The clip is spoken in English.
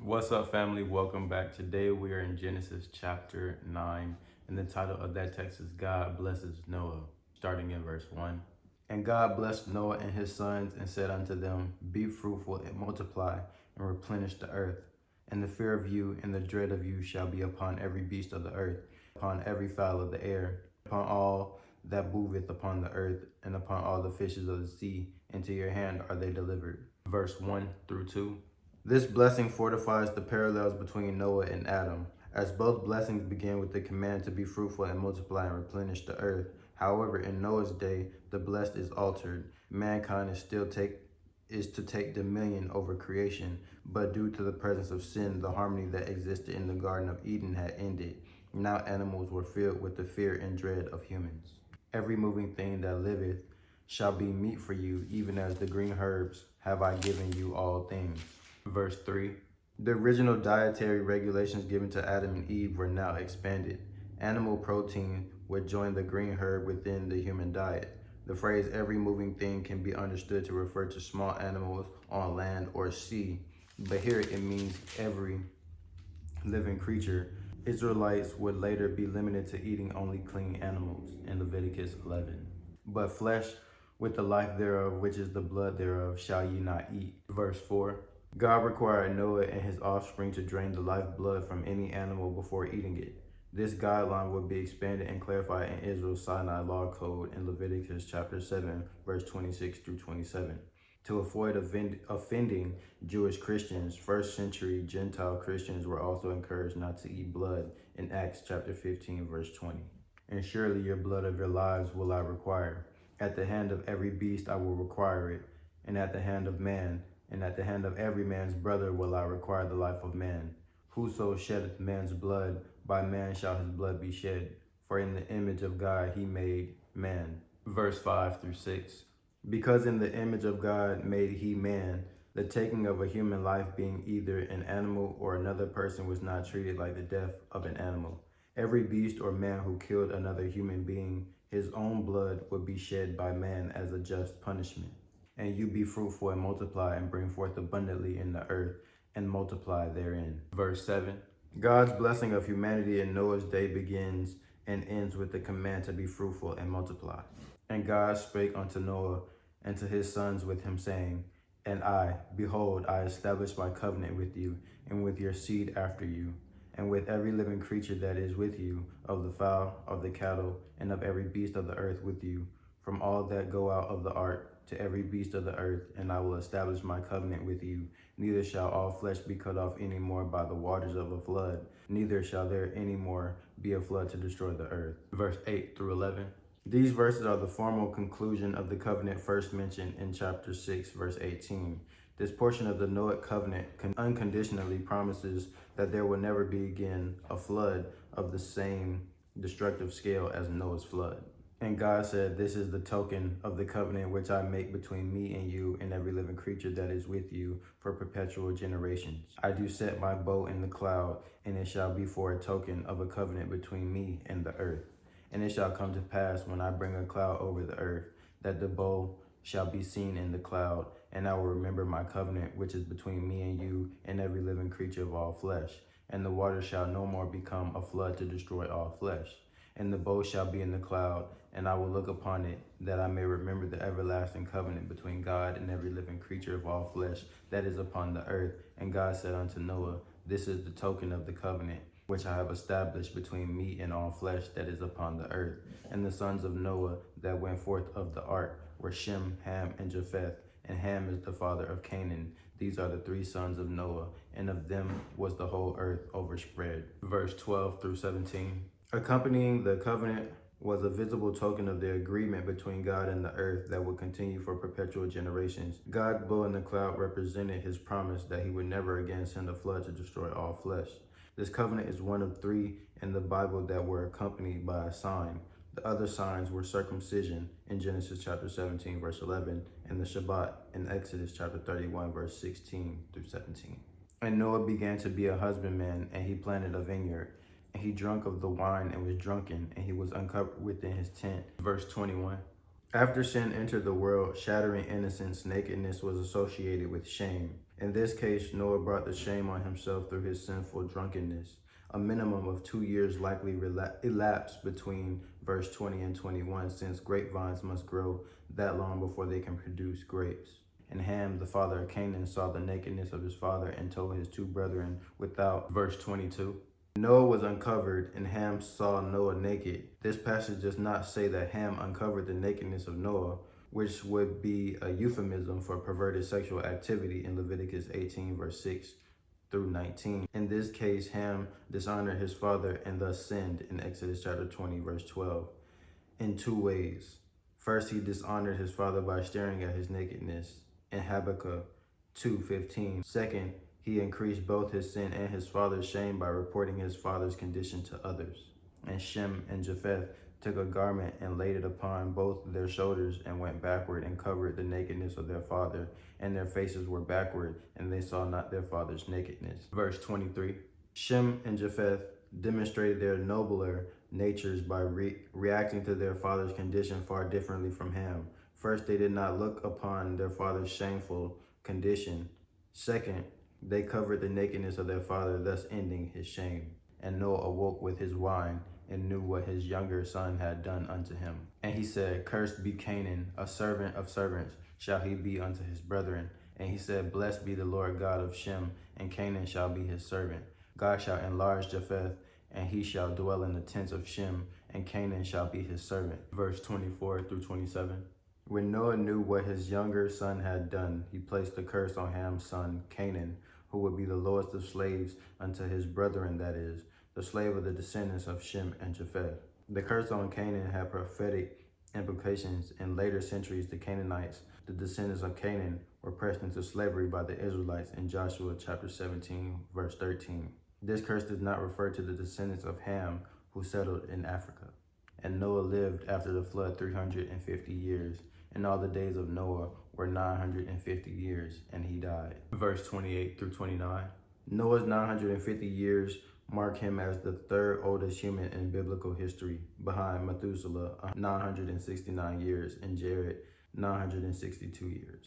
What's up, family? Welcome back. Today we are in Genesis chapter 9, and the title of that text is God Blesses Noah, starting in verse 1. And God blessed Noah and his sons and said unto them, Be fruitful and multiply and replenish the earth. And the fear of you and the dread of you shall be upon every beast of the earth, upon every fowl of the air, upon all that moveth upon the earth, and upon all the fishes of the sea. Into your hand are they delivered. Verse 1 through 2. This blessing fortifies the parallels between Noah and Adam, as both blessings begin with the command to be fruitful and multiply and replenish the earth. However, in Noah's day, the blessed is altered. Mankind is to take dominion over creation, but due to the presence of sin, the harmony that existed in the Garden of Eden had ended. Now animals were filled with the fear and dread of humans. Every moving thing that liveth shall be meat for you, even as the green herbs have I given you all things. Verse 3. The original dietary regulations given to Adam and Eve were now expanded. Animal protein would join the green herb within the human diet. The phrase every moving thing can be understood to refer to small animals on land or sea, but here it means every living creature. Israelites would later be limited to eating only clean animals in Leviticus 11. But flesh with the life thereof, which is the blood thereof, shall ye not eat. Verse 4. God required Noah and his offspring to drain the lifeblood from any animal before eating it. This guideline would be expanded and clarified in Israel's Sinai law code in Leviticus chapter 7, verse 26 through 27. To avoid offending Jewish Christians, first century Gentile Christians were also encouraged not to eat blood in Acts chapter 15, verse 20. And surely your blood of your lives will I require. At the hand of every beast I will require it, and at the hand of man, and at the hand of every man's brother will I require the life of man. Whoso sheddeth man's blood, by man shall his blood be shed. For in the image of God he made man. Verse 5 through 6. Because in the image of God made he man, the taking of a human life being either an animal or another person was not treated like the death of an animal. Every beast or man who killed another human being, his own blood would be shed by man as a just punishment. And you be fruitful and multiply and bring forth abundantly in the earth and multiply therein. Verse 7. God's blessing of humanity in Noah's day begins and ends with the command to be fruitful and multiply. And God spake unto Noah and to his sons with him, saying, And I, behold, I establish my covenant with you and with your seed after you, and with every living creature that is with you, of the fowl, of the cattle, and of every beast of the earth with you, from all that go out of the ark, to every beast of the earth, and I will establish my covenant with you. Neither shall all flesh be cut off any more by the waters of a flood, neither shall there any more be a flood to destroy the earth. Verse 8 through 11. These verses are the formal conclusion of the covenant first mentioned in chapter 6, verse 18. This portion of the Noahic covenant unconditionally promises that there will never be again a flood of the same destructive scale as Noah's flood. And God said, This is the token of the covenant which I make between me and you and every living creature that is with you for perpetual generations. I do set my bow in the cloud, and it shall be for a token of a covenant between me and the earth. And it shall come to pass when I bring a cloud over the earth, that the bow shall be seen in the cloud, and I will remember my covenant which is between me and you and every living creature of all flesh. And the water shall no more become a flood to destroy all flesh. And the bow shall be in the cloud, and I will look upon it, that I may remember the everlasting covenant between God and every living creature of all flesh that is upon the earth. And God said unto Noah, This is the token of the covenant which I have established between me and all flesh that is upon the earth. And the sons of Noah that went forth of the ark were Shem, Ham, and Japheth. And Ham is the father of Canaan. These are the three sons of Noah, and of them was the whole earth overspread. Verse 12 through 17. Accompanying the covenant was a visible token of the agreement between God and the earth that would continue for perpetual generations. God's bow in the cloud represented his promise that he would never again send a flood to destroy all flesh. This covenant is one of three in the Bible that were accompanied by a sign. The other signs were circumcision in Genesis chapter 17, verse 11, and the Shabbat in Exodus chapter 31, verse 16 through 17. And Noah began to be a husbandman, and he planted a vineyard. And he drank of the wine and was drunken, and he was uncovered within his tent. Verse 21. After sin entered the world, shattering innocence, nakedness was associated with shame. In this case, Noah brought the shame on himself through his sinful drunkenness. A minimum of 2 years likely elapsed between verse 20 and 21, since grapevines must grow that long before they can produce grapes. And Ham, the father of Canaan, saw the nakedness of his father and told his two brethren without. Verse 22. Noah was uncovered, and Ham saw Noah naked. This passage does not say that Ham uncovered the nakedness of Noah, which would be a euphemism for perverted sexual activity in Leviticus 18, verse 6 through 19. In this case, Ham dishonored his father and thus sinned in Exodus chapter 20, verse 12, in two ways. First, he dishonored his father by staring at his nakedness in Habakkuk 2:15. Second, he increased both his sin and his father's shame by reporting his father's condition to others. And Shem and Japheth took a garment and laid it upon both their shoulders and went backward and covered the nakedness of their father, and their faces were backward, and they saw not their father's nakedness. Verse 23. Shem and Japheth demonstrated their nobler natures by reacting to their father's condition far differently from Ham. First, they did not look upon their father's shameful condition. Second, they covered the nakedness of their father, thus ending his shame. And Noah awoke with his wine and knew what his younger son had done unto him. And he said, Cursed be Canaan, a servant of servants shall he be unto his brethren. And he said, Blessed be the Lord God of Shem, and Canaan shall be his servant. God shall enlarge Japheth, and he shall dwell in the tents of Shem, and Canaan shall be his servant. Verse 24 through 27. When Noah knew what his younger son had done, he placed a curse on Ham's son, Canaan, who would be the lowest of slaves unto his brethren, that is, the slave of the descendants of Shem and Japheth. The curse on Canaan had prophetic implications. In later centuries, the Canaanites, the descendants of Canaan, were pressed into slavery by the Israelites in Joshua chapter 17, verse 13. This curse does not refer to the descendants of Ham who settled in Africa. And Noah lived after the flood 350 years, and all the days of Noah were 950 years, and he died. Verse 28 through 29. Noah's 950 years mark him as the third oldest human in biblical history, behind Methuselah 969 years and Jared 962 years.